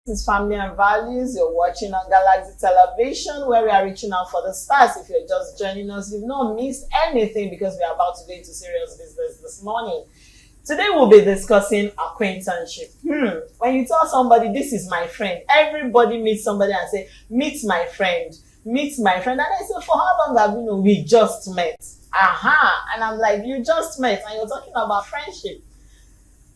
This is Family and Values. You're watching on Galaxy Television, where we are reaching out for the stars. If you're just joining us, you've not missed anything because we are about to go into serious business this morning. Today we'll be discussing acquaintanceship. When you tell somebody, this is my friend, everybody meets somebody and say, meet my friend, meet my friend. And I say, for how long have you known? We just met. And I'm like, you just met and you're talking about friendship.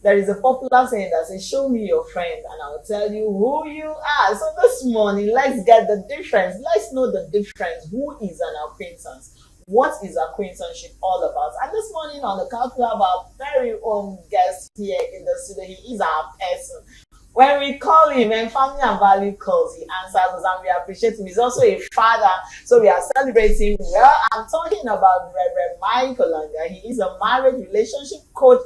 There is a popular saying that says, show me your friend and I'll tell you who you are. So this morning, let's get the difference. Let's know the difference. Who is an acquaintance? What is acquaintanceship all about? And this morning on the couch, we have our very own guest here in the studio. He is our person. When we call him, and Family and Value calls, he answers us and we appreciate him. He's also a father, so we are celebrating. Well, I'm talking about Reverend Michael Langa. He is a marriage relationship coach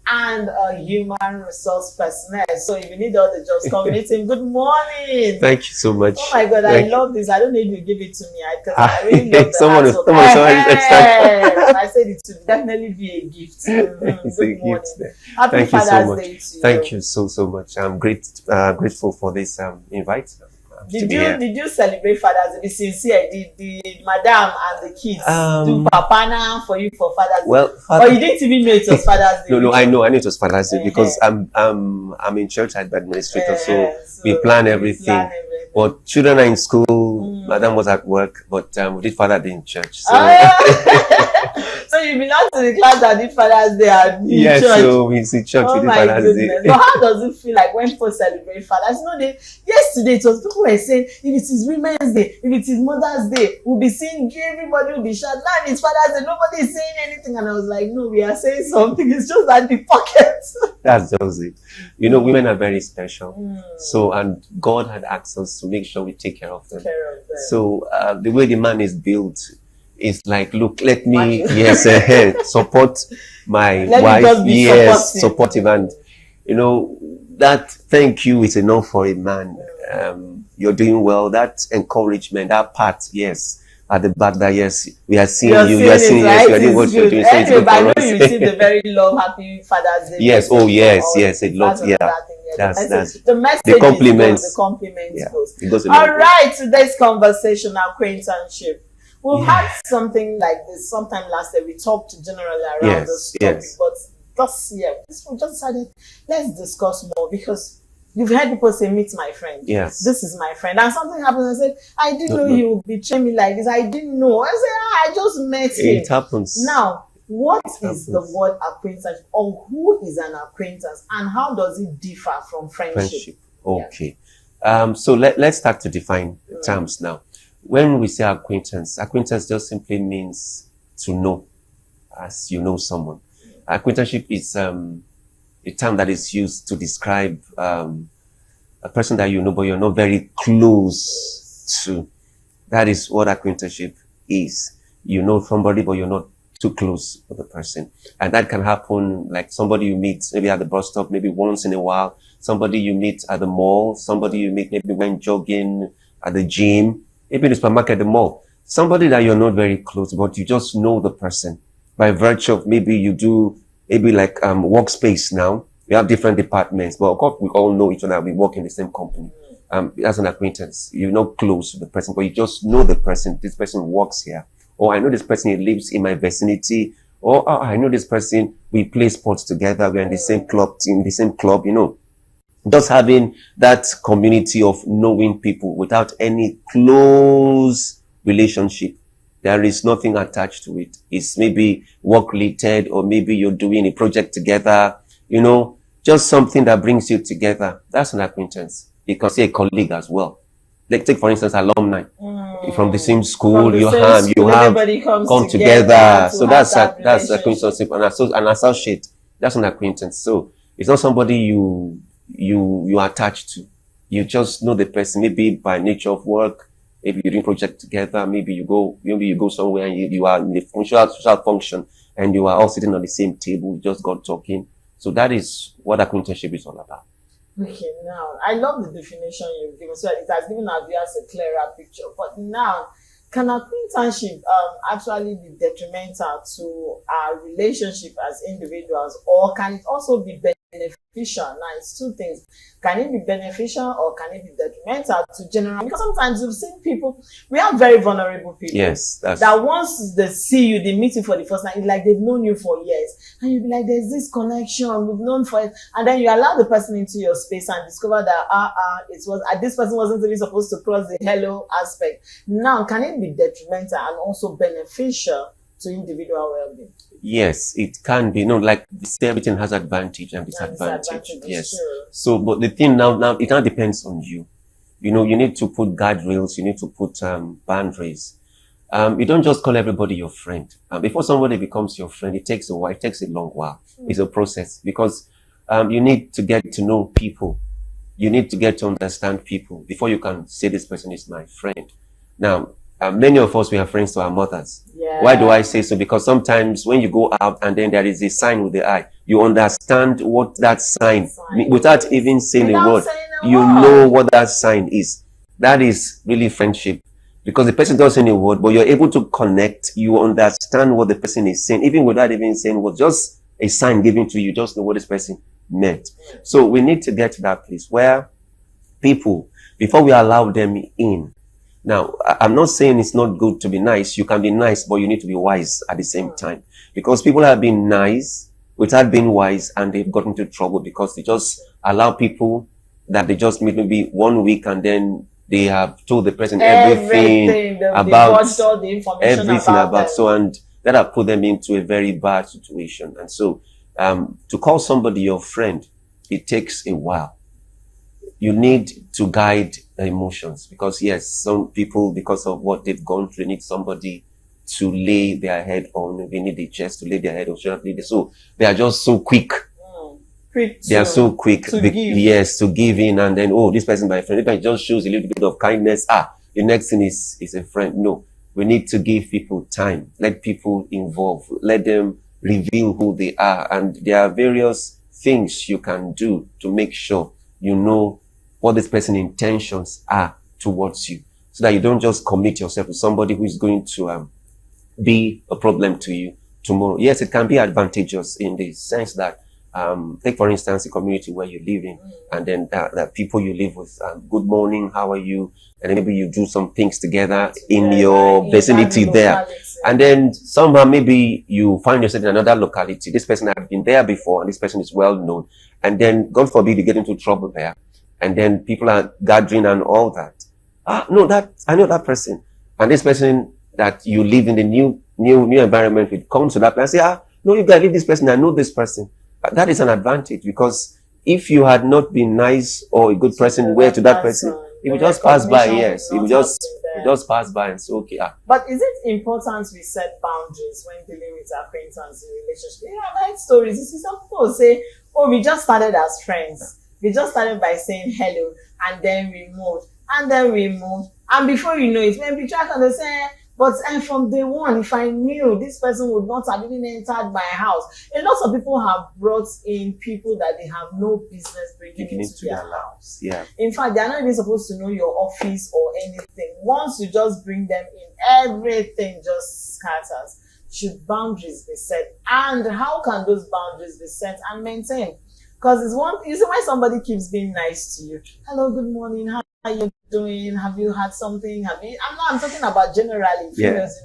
and a human resource personnel. So if you need all the jobs, come meet him. Good morning. Thank you so much. Oh my God, I love this. I don't know if you give it to me because I really love the someone I said it would definitely be a gift. It's Good a morning. gift. Happy Thank Father's you so much. Day to you. Thank you so much. I'm grateful for this invite. Did you celebrate Father's Day? Be sincere. Did Madam and the kids do papana for you for Father's Day? Well, or you didn't even know it was Father's Day? No, I know it was Father's Day because I'm in church as administrator, so we plan everything. But children are in school. Madam was at work, but we did Father's Day in church. So. So you belong to the class that did Father's Day at church? Yes, so we see church. Oh we did my Father's goodness! Day. But how does it feel like when people celebrate Father's Day? Yesterday it was people were saying if it is Women's Day, if it is Mother's Day, we'll be saying everybody will be shouting. Now it's Father's Day, nobody is saying anything, and I was like, no, we are saying something. It's just at the pocket. That's just it. You know, women are very special. So, and God had asked us to make sure we take care of them. So, the way the man is built is like, look, let me, support my wife. Yes, supportive. And, you know, that thank you is enough for a man. You're doing well. That encouragement, that part, yes. At the back that, yes, we are seeing you. You are seeing, yes, you are doing what you're doing. So it's good for us. I know you received a very love, happy Father's Day. Yes, yes, a lot, yeah. That's the message. The compliments. The compliments goes. All right, today's conversation, acquaintanceship. We've had something like this sometime last year. We talked generally around this topic, but this year, we just decided, let's discuss more because you've heard people say, meet my friend. Yes. This is my friend. And something happened. I said, I didn't know you would betray me like this. I didn't know. I said, I just met him. It happens. Now, what is the word acquaintance, or who is an acquaintance, and how does it differ from friendship? Okay. So let's start to define terms now. When we say acquaintance just simply means to know, as you know someone. Acquaintanceship is a term that is used to describe a person that you know, but you're not very close to. That is what acquaintanceship is. You know somebody, but you're not too close to the person. And that can happen like somebody you meet maybe at the bus stop, maybe once in a while. Somebody you meet at the mall. Somebody you meet maybe when jogging at the gym. Maybe in the supermarket, the mall. Somebody that you're not very close, but you just know the person by virtue of maybe you do maybe like workspace now. We have different departments, but of course we all know each other. We work in the same company. As an acquaintance, you're not close to the person, but you just know the person. This person works here. Or I know this person, he lives in my vicinity. Or I know this person, we play sports together. We're in the same club team, the same club, you know. Just having that community of knowing people without any close relationship. There is nothing attached to it. It's maybe work related, or maybe you're doing a project together, you know, just something that brings you together. That's an acquaintance. You can say a colleague as well. Like take for instance, alumni from the same school. You have come together. So that's acquaintance. An associate. That's an acquaintance. So it's not somebody you are attached to. You just know the person, maybe by nature of work. Maybe you're doing project together. Maybe you go somewhere and you are in the social function and you are all sitting on the same table. You just got talking. So that is what acquaintanceship is all about. Okay, now I love the definition you've given. So it has given our viewers a clearer picture. But now, can acquaintanceship actually be detrimental to our relationship as individuals, or can it also be beneficial. Now, it's two things. Can it be beneficial or can it be detrimental to general? Because sometimes we've seen people, we have very vulnerable people. Yes. That once they see you, they meet you for the first time, it's like they've known you for years. And you'll be like, there's this connection, we've known for it. And then you allow the person into your space and discover that, this person wasn't really supposed to cross the hello aspect. Now, can it be detrimental and also beneficial to individual well-being? Yes, it can be. Like everything has advantage and disadvantage. Yes. Sure. So, but the thing now it now depends on you. You need to put guardrails. You need to put boundaries. You don't just call everybody your friend. Before somebody becomes your friend, it takes a while. It takes a long while. It's a process because you need to get to know people. You need to get to understand people before you can say this person is my friend. Now, many of us, we are friends to our mothers. Yeah. Why do I say so? Because sometimes when you go out and then there is a sign with the eye, you understand what that sign without even saying a word. You know what that sign is. That is really friendship. Because the person doesn't say a word, but you're able to connect. You understand what the person is saying, even without even saying what. Just a sign given to you, just know what this person meant. So we need to get to that place where people, before we allow them in. Now, I'm not saying it's not good to be nice. You can be nice, but you need to be wise at the same time. Because people have been nice without being wise and they've gotten into trouble because they just allow people that they just meet maybe 1 week and then they have told the person everything about all the information about so, and that have put them into a very bad situation. And so, to call somebody your friend, it takes a while. You need to guide the emotions because yes, some people, because of what they've gone through, need somebody to lay their head on. They need the chest to lay their head on. So they are just so quick. They are so quick to give. Yes, to give in, and then this person my friend. If it just shows a little bit of kindness, the next thing is a friend. No, we need to give people time. Let people involve. Let them reveal who they are, and there are various things you can do to make sure you know what this person's intentions are towards you, so that you don't just commit yourself to somebody who is going to be a problem to you tomorrow. Yes, it can be advantageous in the sense that take for instance the community where you live in, and then the people you live with. Good morning, how are you? And then maybe you do some things together in your vicinity there, and then somehow maybe you find yourself in another locality. This person has been there before, and this person is well known, and then God forbid you get into trouble there. And then people are gathering and all that. No, I know that person. And this person that you live in the new environment with comes to that place and say, no, you guys leave this person. I know this person. But that is an advantage because if you had not been nice or a good person, where to that person, it would just pass by. Yes, it would just pass by and say, okay. But is it important we set boundaries when dealing with acquaintance in relationship? I've heard stories. You see, some people say, we just started as friends. We just started by saying hello, and then we moved, and before you know it, when we try to say, but from day one, if I knew this person would not have even entered my house. A lot of people have brought in people that they have no business bringing into their house. Yeah. In fact, they are not even supposed to know your office or anything. Once you just bring them in, everything just scatters. Should boundaries be set? And how can those boundaries be set and maintained? Because it's one, you see, when somebody keeps being nice to you, hello, good morning, how are you doing? Have you had something? I'm talking about generally, females,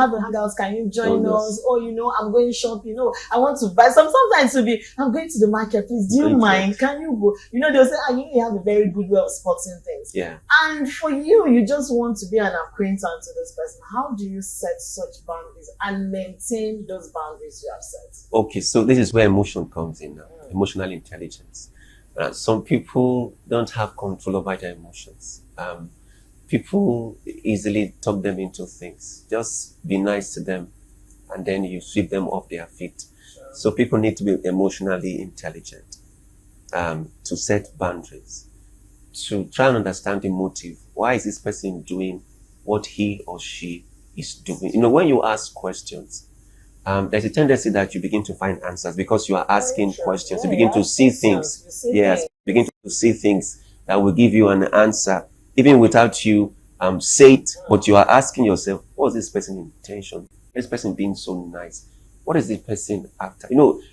have a hangouts, can you join us? Or, I'm going shopping, I want to buy sometimes to be, I'm going to the market, please, do you mind? Can you go? They'll say, you have a very good way of spotting things. Yeah. And for you just want to be an acquaintance to this person. How do you set such boundaries and maintain those boundaries you have set? Okay, so this is where emotion comes in now. Emotional intelligence. Some people don't have control over their emotions. People easily talk them into things. Just be nice to them and then you sweep them off their feet. Sure. So people need to be emotionally intelligent, to set boundaries, to try and understand the motive. Why is this person doing what he or she is doing? When you ask questions, there's a tendency that you begin to find answers because you are asking questions. You begin to see things. Yes, begin to see things that will give you an answer, even without you say it. But you are asking yourself, what is this person's intention? This person being so nice. What is this person after?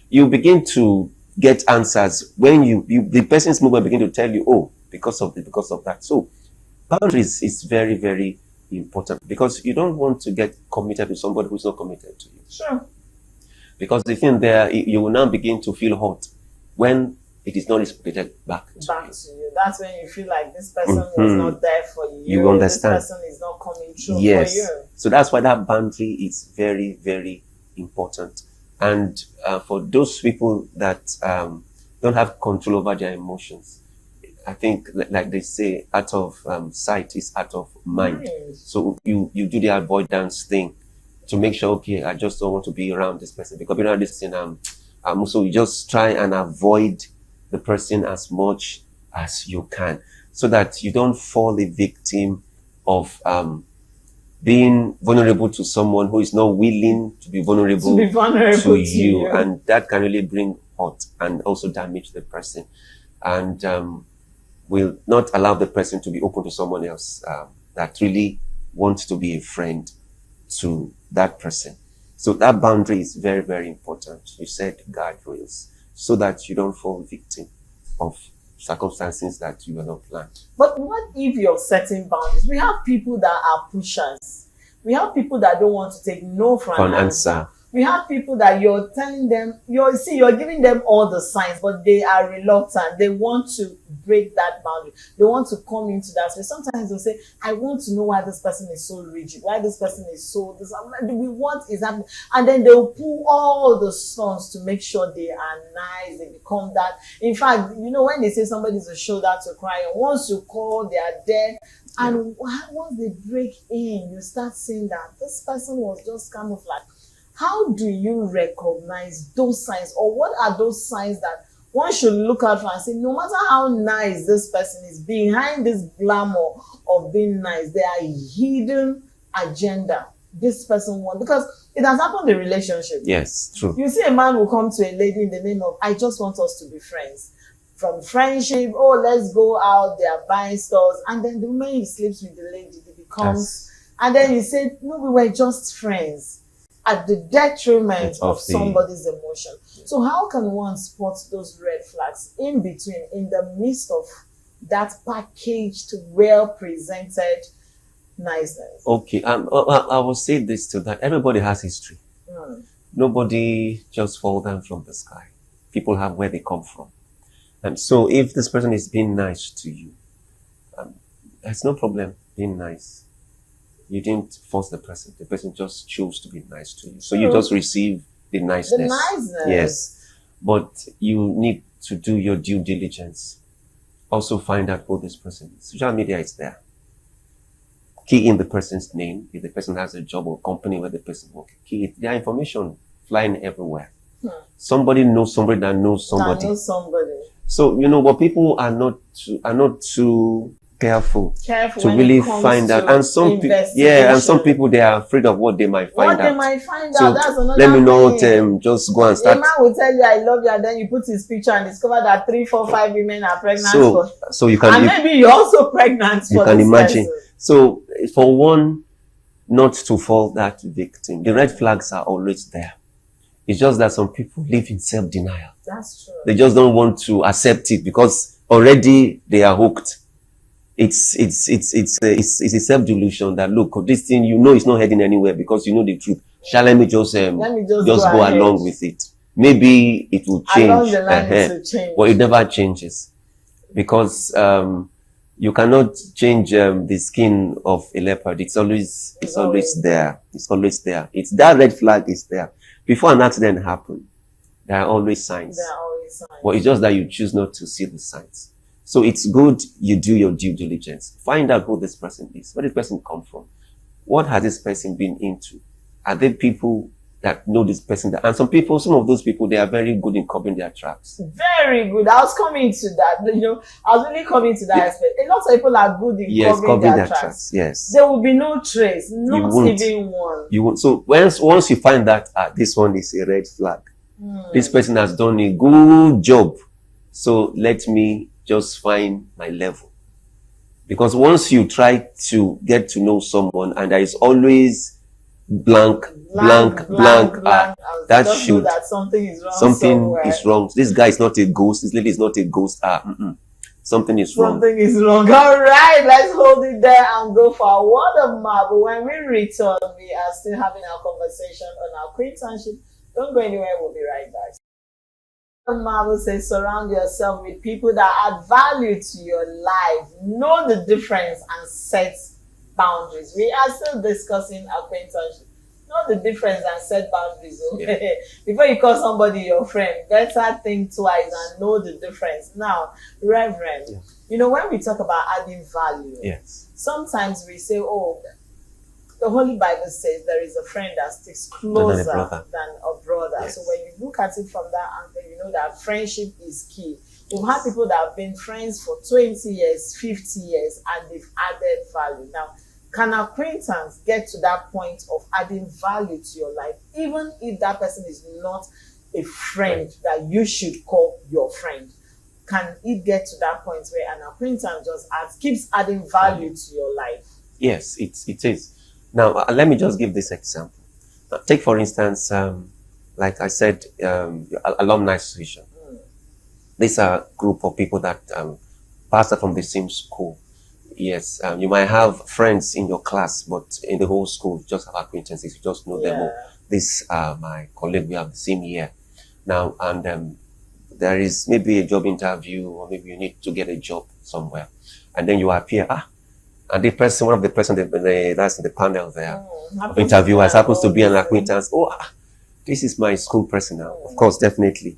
You begin to get answers when the person's movement begin to tell you, oh, because of this, because of that. So boundaries is very, very important, because you don't want to get committed to somebody who's not committed to you. Sure. Because the thing there, you will now begin to feel hot when it is not reciprocated back to you. That's when you feel like this person was not there for you. You understand. This person is not coming through yes. for you. So that's why that boundary is very, very important. And for those people that don't have control over their emotions, I think, like they say, out of sight is out of mind. Nice. So you do the avoidance thing to make sure, okay, I just don't want to be around this person, because around this person, so you just try and avoid the person as much as you can, so that you don't fall a victim of being vulnerable to someone who is not willing to be vulnerable to you. And that can really bring hurt and also damage the person, and will not allow the person to be open to someone else that really wants to be a friend to that person. So that boundary is very, very important. You said guardrails, so that you don't fall victim of circumstances that you are not planned. But what if you're setting boundaries? We have people that are pushers. We have people that don't want to take no for an answer. We have people that you're telling them, you're giving them all the signs, but they are reluctant. They want to break that boundary. They want to come into that space. Sometimes they'll say, I want to know why this person is so rigid, why this person is so this. I'm like, what is happening? And then they'll pull all the stones to make sure they are nice. They become that. In fact, when they say somebody's a shoulder to cry on, once you call, they are there. And once they break in, you start seeing that this person was just kind of like, how do you recognize those signs, or what are those signs that one should look out for and say, no matter how nice this person is, behind this glamour of being nice, there are hidden agenda this person wants? Because it has happened in relationship. Yes, true. You see a man will come to a lady in the name of, I just want us to be friends. From friendship, oh, let's go out, they are buying stores. And then the moment he sleeps with the lady, it becomes, and then he said, no, we were just friends, at the detriment of somebody's emotion. So how can one spot those red flags in between, in the midst of that packaged, well-presented niceness? Okay, I will say this to that. Everybody has history. Nobody just fall down from the sky. People have where they come from. And so if this person is being nice to you, there's no problem being nice. You didn't force the person. The person just chose to be nice to you. So you just receive the niceness. The niceness. Yes. But you need to do your due diligence. Also find out who this person is. Social media is there. Key in the person's name. If the person has a job or company where the person works, key it. There are information flying everywhere. Somebody knows somebody that knows somebody. So, but people are not too careful to really find out. And some people, they are afraid of what they might find out. That's another let me not just go and start. A man will tell you, I love you, and then you put his picture and discover that 3, 4, 5 women are pregnant. So you can, and maybe you're also pregnant. You can imagine. So for one, not to fall that victim, the red flags are always there. It's just that some people live in self-denial. That's true. They just don't want to accept it because already they are hooked. It's a self-delusion that, look, this thing, it's not heading anywhere because you know the truth. Let me just go along with it. Maybe it will change. Along the line it will change. But it never changes. Because, you cannot change, the skin of a leopard. It's always there. It's always there. That red flag is there. Before an accident happened, there are always signs. But it's just that you choose not to see the signs. So it's good you do your due diligence. Find out who this person is. Where did this person come from? What has this person been into? Are there people that know this person? And some of those people, they are very good in covering their tracks. Very good. I was coming to that. I was really coming to that aspect. A lot of people are good in covering their tracks. Yes. There will be no trace, not even one. You won't. So once you find that this one is a red flag, this person has done a good job. So let me just find my level. Because once you try to get to know someone and there is always blank. That just should know that something is wrong something somewhere. is wrong. This guy is not a ghost. This lady is not a ghost. Something is wrong. Something is wrong. All right, let's hold it there and go for a word of mouth. But when we return, we are still having our conversation on our acquaintanceship. Don't go anywhere. We'll be right back. Marvel says, surround yourself with people that add value to your life. Know the difference and set boundaries. We are still discussing acquaintanceship. Know the difference and set boundaries. Okay? Yeah. Before you call somebody your friend, better think twice and know the difference. Now, Reverend, you know, when we talk about adding value, sometimes we say, oh, the Holy Bible says there is a friend that sticks closer than a brother. Yes. So when you look at it from that angle, you know that friendship is key. We've had people that have been friends for 20 years, 50 years, and they've added value. Now, can acquaintance get to that point of adding value to your life, even if that person is not a friend that you should call your friend? Can it get to that point where an acquaintance just keeps adding value to your life? Yes, it is. Now, let me just give this example. Take, for instance, like I said, alumni association. These are a group of people that passed from the same school. Yes, you might have friends in your class, but in the whole school, you just have acquaintances. You just know them all. This my colleague, we have the same year. Now, and there is maybe a job interview, or maybe you need to get a job somewhere. And then you appear, and the person, one of the person that's in the panel there, of interviewers happens to be an acquaintance. This is my school person now. Of course, definitely,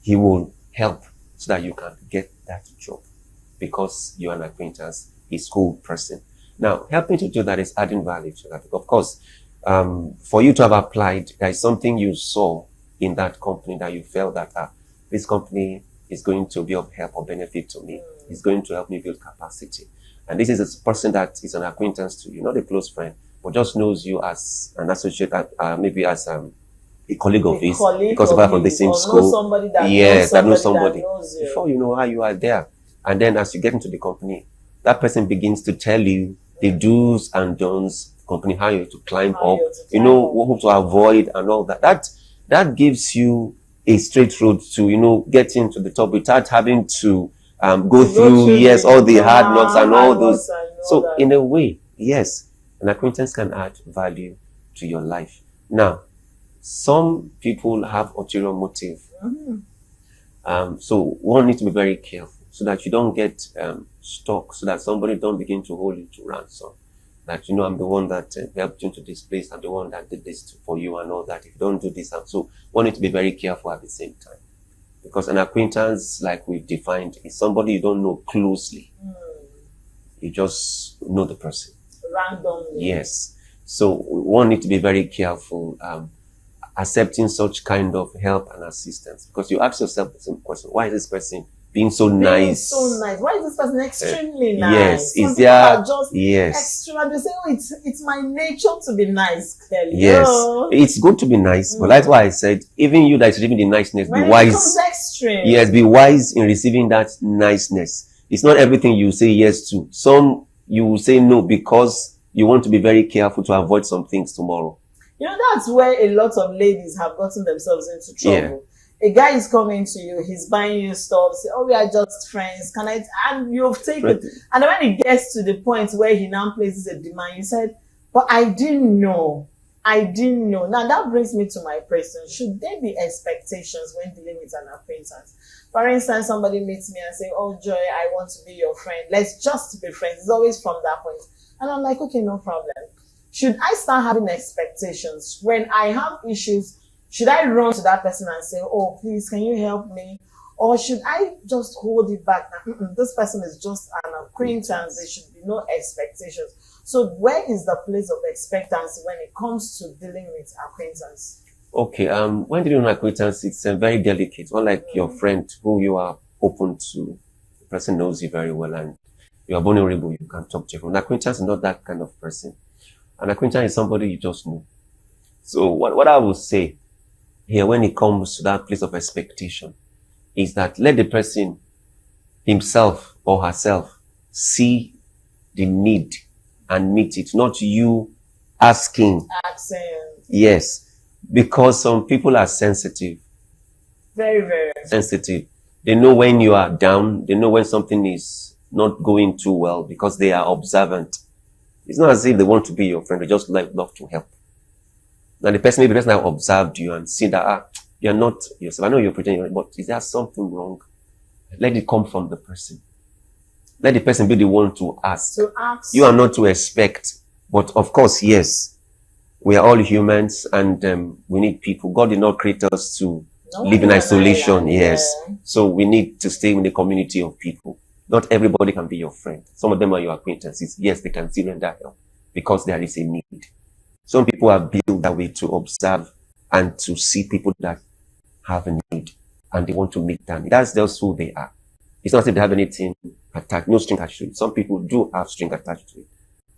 he will help so that you can get that job because you're an acquaintance, a school person. Now, helping to do that is adding value to that. Of course, for you to have applied, there is something you saw in that company that you felt that this company is going to be of help or benefit to me. It's going to help me build capacity. And this is a person that is an acquaintance to you, not a close friend, but just knows you as an associate, maybe as a colleague of his, because you are from the same school. Somebody that knows somebody. Before you know how you are there. And then as you get into the company, that person begins to tell you the do's and don'ts, company, how you to climb up, what to avoid and all that. That gives you a straight road to, getting to the top without having to go through all the hard knocks and all those. So in a way, yes, an acquaintance can add value to your life. Now, some people have ulterior motive. So one needs to be very careful so that you don't get stuck, so that somebody don't begin to hold you to ransom. That, I'm the one that helped you into this place. I'm the one that did this for you and all that. If you don't do this, so one needs to be very careful at the same time. Because an acquaintance, like we've defined, is somebody you don't know closely. You just know the person. Randomly. Yes. So one needs to be very careful accepting such kind of help and assistance. Because you ask yourself the same question, why is this person being so nice? So nice. Why is this person extremely nice? Yes. Some people are just extra. They say, it's my nature to be nice, clearly. Yes. It's good to be nice, but that's why I said, even you that is receiving the niceness, when be wise. Becomes extreme. Yes, be wise in receiving that niceness. It's not everything you say yes to. Some you will say no because you want to be very careful to avoid some things tomorrow. That's where a lot of ladies have gotten themselves into trouble. A guy is coming to you, he's buying you stuff, say, we are just friends, and you've taken, and when it gets to the point where he now places a demand, you said, but I didn't know. Now that brings me to my question, should there be expectations when dealing with an acquaintance? For instance, somebody meets me and say, Joy, I want to be your friend, let's just be friends. It's always from that point. And I'm like, okay, no problem. Should I start having expectations when I have issues? Should I run to that person and say, please, can you help me? Or should I just hold it back? This person is just an acquaintance. There should be no expectations. So where is the place of expectancy when it comes to dealing with acquaintance? Okay, when dealing with acquaintance, it's very delicate. Unlike your friend who you are open to, the person knows you very well and you are vulnerable, you can talk to him. An acquaintance is not that kind of person. An acquaintance is somebody you just know. So what I will say here when it comes to that place of expectation is that let the person himself or herself see the need and meet it, not you asking. Accent. Yes. Because some people are sensitive. Very, very sensitive. They know when you are down. They know when something is not going too well because they are observant. It's not as if they want to be your friend. They just love to help. Now the person, maybe the person have observed you and see that you're not yourself. I know you're pretending, but is there something wrong? Let it come from the person. Let the person be the one to ask. You are not to expect. But of course, yes, we are all humans and we need people. God did not create us to live in isolation. Yes. Yeah. So we need to stay in the community of people. Not everybody can be your friend. Some of them are your acquaintances. Yes, they can still render help because there is a need. Some people are built that way to observe and to see people that have a need and they want to meet them. That's just who they are. It's not as if they have anything attached, no string attached to it. Some people do have string attached to it,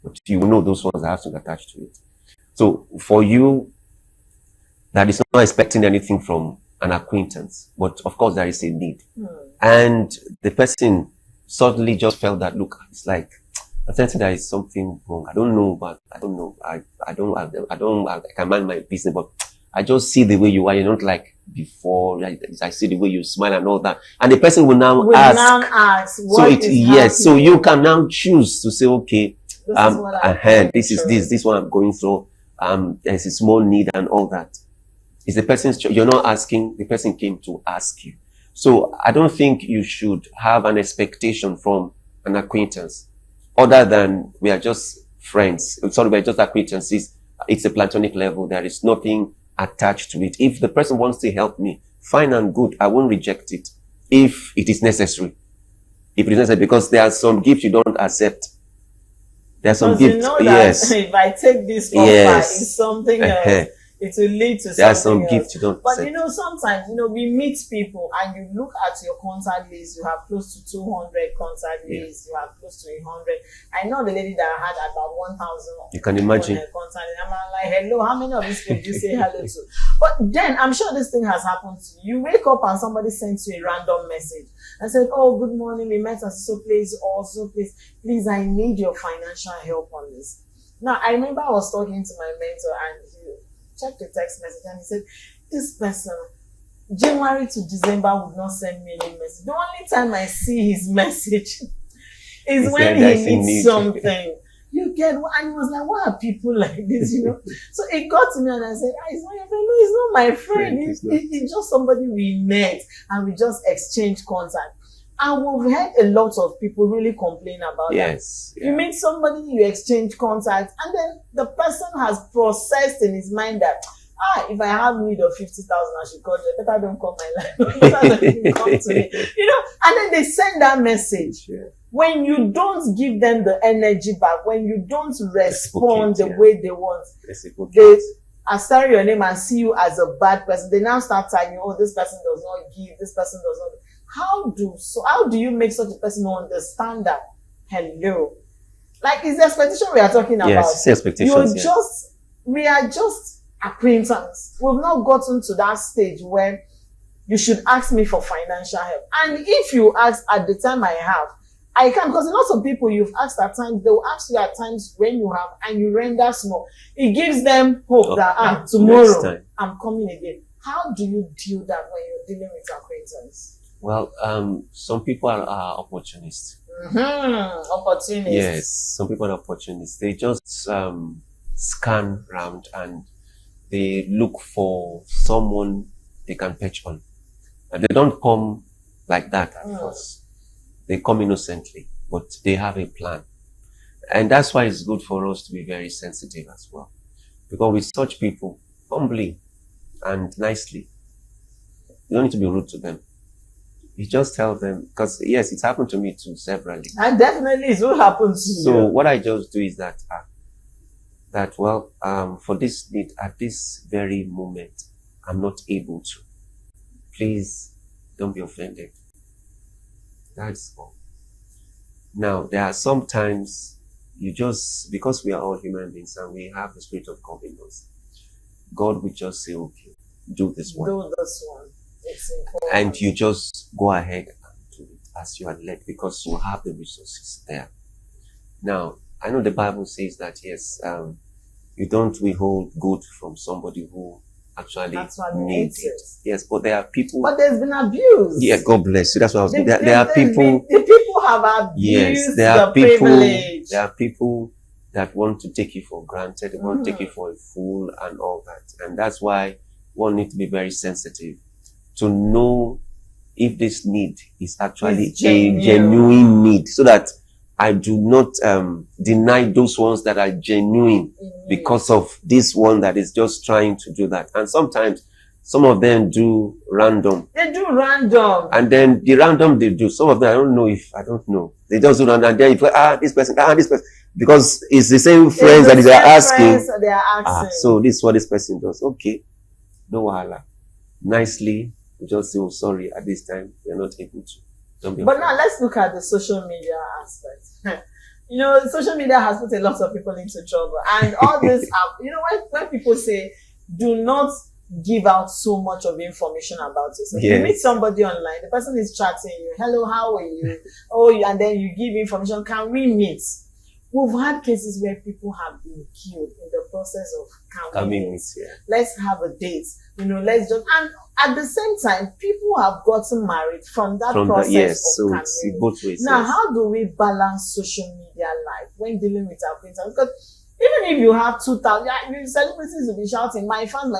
but you know those ones that have string attached to it. So for you, that is not expecting anything from an acquaintance, but of course there is a need. And the person suddenly just felt that, look, it's like, I'm sensing there is something wrong. I don't know, but I don't know. I can mind my business, but I just see the way you are. You're not like before. I see the way you smile and all that. And the person will now ask. So you can now choose to say, okay, this is what I'm going through. There's a small need and all that. It's the person's choice. You're not asking. The person came to ask you. So I don't think you should have an expectation from an acquaintance other than we are just friends. Sorry, we're just acquaintances. It's a platonic level. There is nothing attached to it. If the person wants to help me, fine and good. I won't reject it if it is necessary. If it is necessary, because there are some gifts you don't accept. There are some gifts. You know that if I take this offer, it's something else. It will lead to there something else. There are some gifts you don't But accept. you know, sometimes, we meet people and you look at your contact list, you have close to 200 contact lists, you have close to 100. I know the lady that had about 1,000. You can imagine. Contact list. I'm like, hello, how many of these people do you say hello to? But then, I'm sure this thing has happened to you. You wake up and somebody sends you a random message and said, oh, good morning, we met at so place, also please, I need your financial help on this. Now, I remember I was talking to my mentor and he checked the text message and he said, this person, January to December would not send me any message. The only time I see his message is when he needs something. You get, and he was like, why are people like this, So it got to me and I said, it's not your friend. No, it's not my friend. It's just somebody we met and we just exchanged contact. And we've heard a lot of people really complain about that. Yeah. You meet somebody, you exchange contact, and then the person has processed in his mind that, if I have need of 50,000, I should call you. Better don't call my life. Better don't come to me. And then they send that message. Yeah. When you don't give them the energy back, when you don't respond the way they want, they assign your name and see you as a bad person. They now start telling you, this person does not give, this person does not. How do you make such a person understand that? Hello. Like, it's the expectation we are talking about. Yes, it's expectations. We are just acquaintance. We've not gotten to that stage where you should ask me for financial help. And if you ask at the time I can, because lots of people you've asked at times, they will ask you at times when you have, and you render small. It gives them hope that tomorrow I'm coming again. How do you deal that when you're dealing with acquaintance? Well, some people are opportunists. Opportunists. Yes, some people are opportunists. They just scan around and they look for someone they can perch on. And they don't come like that at first. They come innocently, but they have a plan. And that's why it's good for us to be very sensitive as well. Because with such people, humbly and nicely, you don't need to be rude to them. You just tell them, because yes, it's happened to me too severally. And definitely it will happen to you. So what I just do is that, for this need at this very moment, I'm not able to. Please don't be offended. That's all. Now, there are sometimes because we are all human beings and we have the spirit of God in us, God will just say, okay, do this one. Do this one. It's important. And you just go ahead and do it as you are led because you have the resources there. Now, I know the Bible says that, yes, You don't withhold good from somebody who actually needs it. Yes, but there are people. But there's been abuse. Yeah, God bless you. That's what I was. There are people. The people have abused. Yes, there are people. Privilege. There are people that want to take you for granted. They want to take you for a fool and all that, and that's why one needs to be very sensitive to know if this need is actually a genuine need, so that I do not deny those ones that are genuine because of this one that is just trying to do that. And sometimes some of them do random. They do random. And then the random they do, some of them, I don't know. They just do random. And then you play, this person. Because it's the same friends that they are asking. So this is what this person does. Okay. No wahala. Nicely, you just say, oh, sorry, at this time, we're not able to. But now let's look at the social media aspect. You know, social media has put a lot of people into trouble. And all this, you know, when people say, do not give out so much of information about yourself. Yes. You meet somebody online, the person is chatting you, hello, how are you? And then you give information, can we meet? We've had cases where people have been killed in the process of coming. Let's have a date. You know, let's just, and at the same time, people have gotten married from that process of coming. Both ways. Now, how do we balance social media life when dealing with our acquaintances? Because even if you have 2,000, celebrities will be shouting, my fans,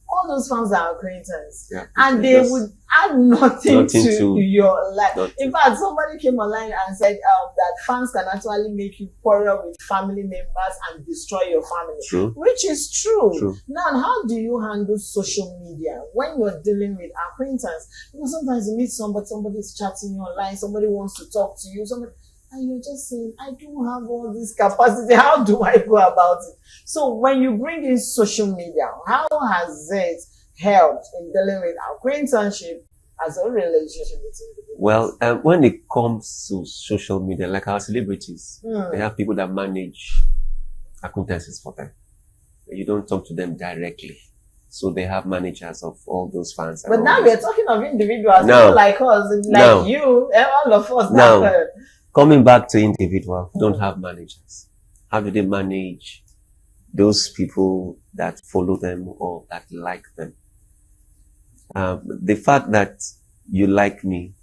all those fans are acquaintances. Yeah, and they would add nothing to your life. In fact, somebody came online and said that fans can actually make you quarrel with family members and destroy your family. True. Which is true. Now, how do you handle social media when you're dealing with acquaintance? Because sometimes you meet somebody's chatting you online, somebody wants to talk to you, and you're just saying, I don't have all this capacity. How do I go about it? So when you bring in social media, how has it helped in dealing with acquaintanceship as a relationship between the people? Well, when it comes to social media, like our celebrities, they have people that manage acquaintances for them. You don't talk to them directly. So they have managers of all those fans. But now we're talking of individuals, people like us, like you, all of us. Now, coming back to individuals who don't have managers, how do they manage those people that follow them or that like them? The fact that you like me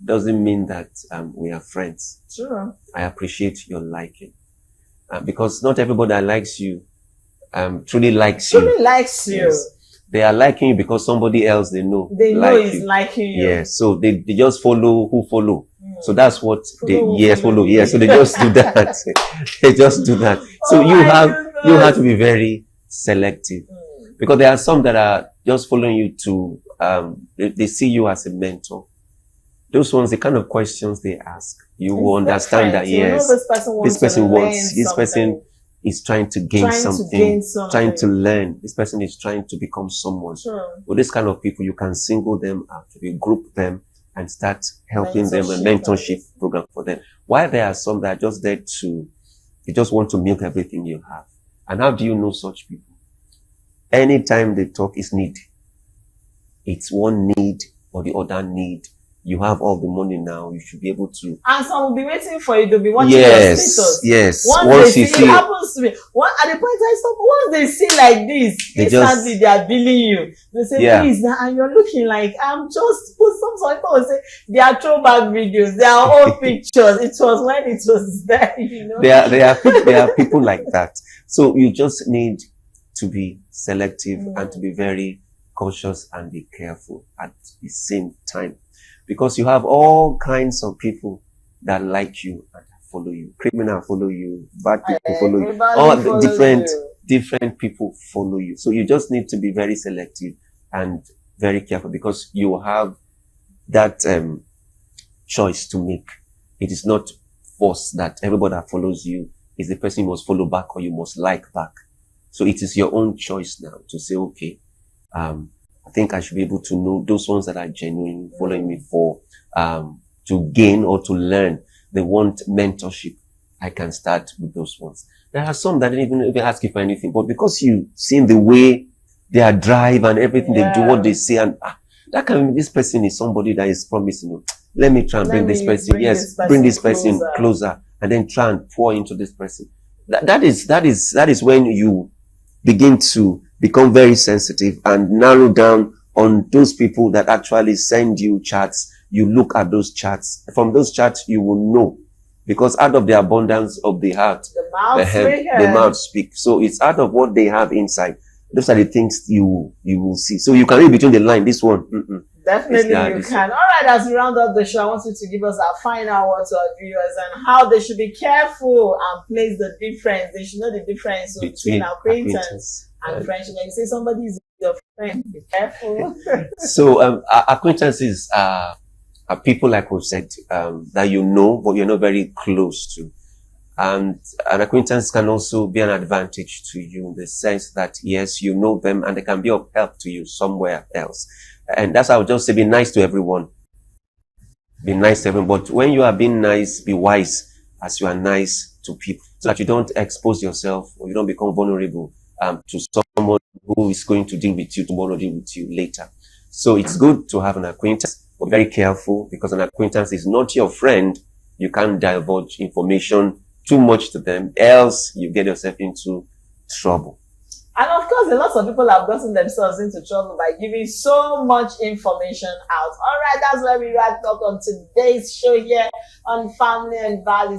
doesn't mean that we are friends. Sure. I appreciate your liking. Because not everybody that likes you truly likes you. Truly likes you. Yes. They are liking you because somebody else they know is liking you. Yeah, so they just follow who follow. So that's what follow. Yeah, so they just do that. They just do that. So you have to be very selective because there are some that are just following you to, they see you as a mentor. Those ones, the kind of questions they ask, you will understand that, yes, this person is trying to gain something, trying to learn. This person is trying to become someone. Sure. With this kind of people, you can single them out, you group them, and start helping them a mentorship program for them. While there are some that are just there they just want to milk everything you have. And how do you know such people? Anytime they talk is need. It's one need or the other need. You have all the money now. You should be able to. And some will be waiting for you to be watching your status. Yes. Once they see, it happens to me. At the point I stop, once they see like this, instantly they are billing you. They say, please, now, and you're looking like, I'm just, some people will say, they are throwback videos, they are old pictures. It was when it was there, you know. There are people like that. So you just need to be selective and to be very cautious and be careful at the same time. Because you have all kinds of people that like you and follow you. Criminal follow you, bad people follow you. All the different people follow you. So you just need to be very selective and very careful because you have that choice to make. It is not forced that everybody that follows you is the person you must follow back or you must like back. So it is your own choice now to say, okay, I think I should be able to know those ones that are genuine, following me for, to gain or to learn. They want mentorship. I can start with those ones. There are some that didn't even ask you for anything, but because you've seen the way their drive and everything they do, what they say, and this person is somebody that is promising. Let me try and bring this person. Bring this person closer and then try and pour into this person. that is when you begin to become very sensitive and narrow down on those people that actually send you chats. You look at those chats. From those chats, you will know, because out of the abundance of the heart, the mouth speak. So it's out of what they have inside. Those are the things you will see. So you can read between the line. This one. Definitely you can. All right, as we round up the show, I want you to give us our final words to our viewers and how they should be careful and place the difference. They should know the difference between acquaintance and friendship. Like you say somebody is your friend, be careful. So acquaintances are people, like we've said, that you know, but you're not very close to. And an acquaintance can also be an advantage to you in the sense that, yes, you know them and they can be of help to you somewhere else. And that's how I would just say, be nice to everyone. Be nice to everyone. But when you are being nice, be wise as you are nice to people, so that you don't expose yourself or you don't become vulnerable to someone who is going to deal with you tomorrow, deal with you later. So it's good to have an acquaintance, but be very careful, because an acquaintance is not your friend. You can't divulge information too much to them, else you get yourself into trouble. And of course, a lot of people have gotten themselves into trouble by giving so much information out. All right, that's where we wrap up on today's show here on Family and Values.